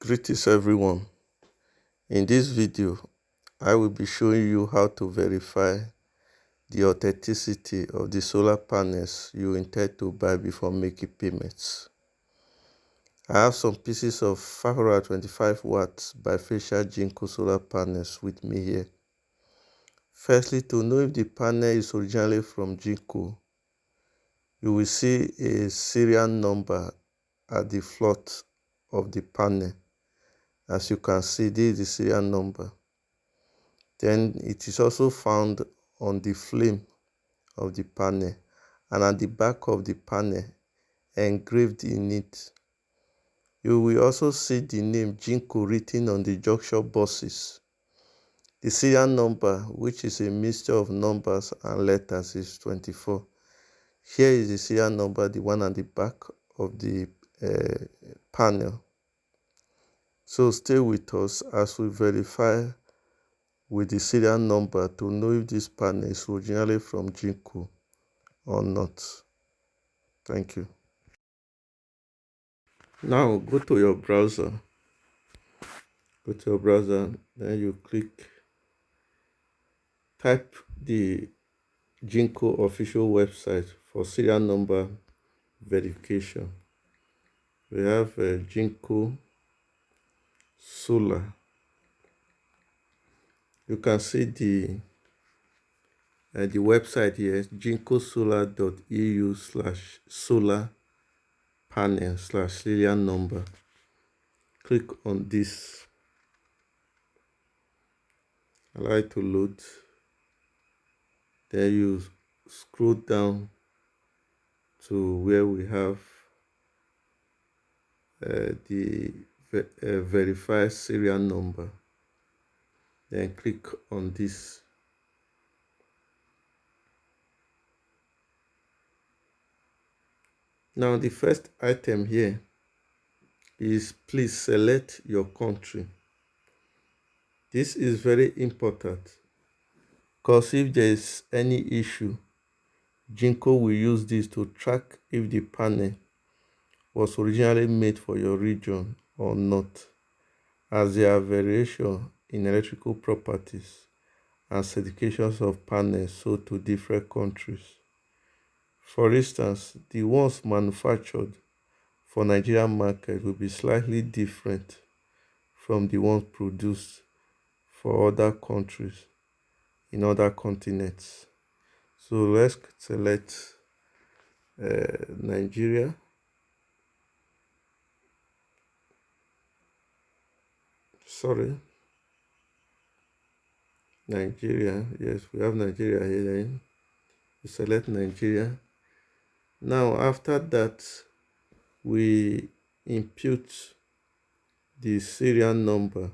Greetings everyone. In this video, I will be showing you how to verify the authenticity of the solar panels you intend to buy before making payments. I have some pieces of 525 watts bifacial Jinko solar panels with me here. Firstly, to know if the panel is originally from Jinko, you will see a serial number at the front of the panel. As you can see, this is the serial number. Then it is also found on the flame of the panel and at the back of the panel engraved in it. You will also see the name Jinko written on the junction boxes. The serial number, which is a mixture of numbers and letters, is 24. Here is the serial number, the one at the back of the panel. So stay with us as we verify with the serial number to know if this panel is originally from Jinko or not. Thank you. Now go to your browser. Then you type the Jinko official website for serial number verification. We have Jinko Solar. You can see the website here, jinkosolar.eu/solarpanel/serial number. Click on this. Allow it to load. Then you scroll down to where we have the verify serial number. Then click on this. Now the first item here is please select your country. This is very important because if there is any issue, Jinko will use this to track if the panel was originally made for your region or not, as there are variations in electrical properties and certifications of panels sold to different countries. For instance, the ones manufactured for Nigerian market will be slightly different from the ones produced for other countries in other continents. So let's select Nigeria. Nigeria. Yes, we have Nigeria here. Then we select Nigeria. Now after that, we input the serial number,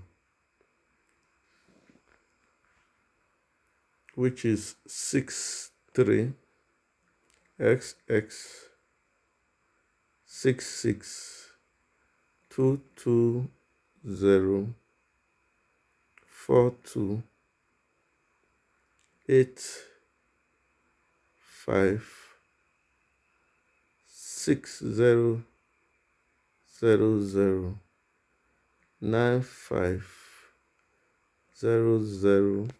which is 6622066560009500.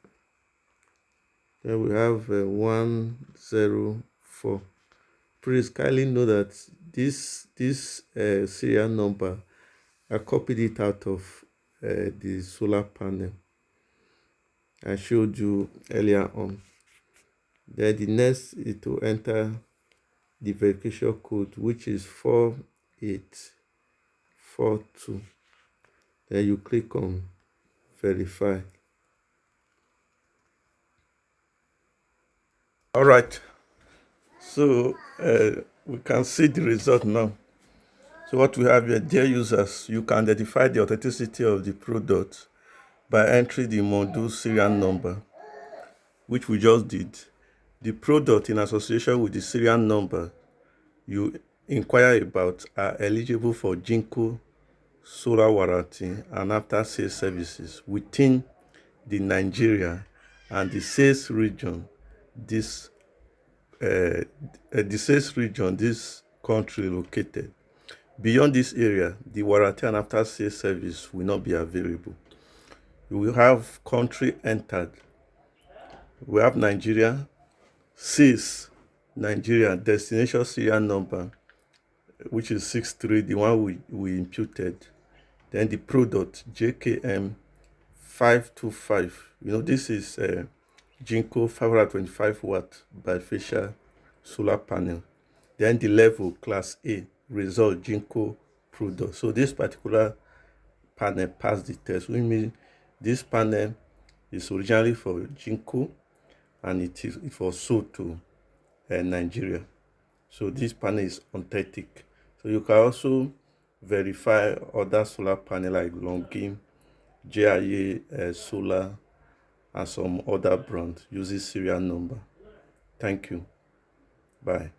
Then we have 104. Please kindly know that this serial number, I copied it out of the solar panel I showed you earlier on. Then the next is to enter the verification code, which is 4842. Then you click on verify. All right, so we can see the result now. So what we have here, dear users, you can identify the authenticity of the product by entering the module serial number, which we just did. The product in association with the serial number you inquire about are eligible for Jinko Solar warranty and after sales services within the Nigeria and the sales region this country located. Beyond this area, the warranty and after sales service will not be available. You will have country entered. We have Nigeria, sales, Nigeria, destination serial number, which is 63, the one we imputed. Then the product, JKM 525. This is Jinko 525 watt bifacial solar panel. Then the level, class A, result, Jinko product. So this particular panel passed the test, which means this panel is originally for Jinko and it was sold to Nigeria. So this panel is authentic. So you can also verify other solar panel like Longin, JIA Solar, and some other brands using serial number. Thank you. Bye.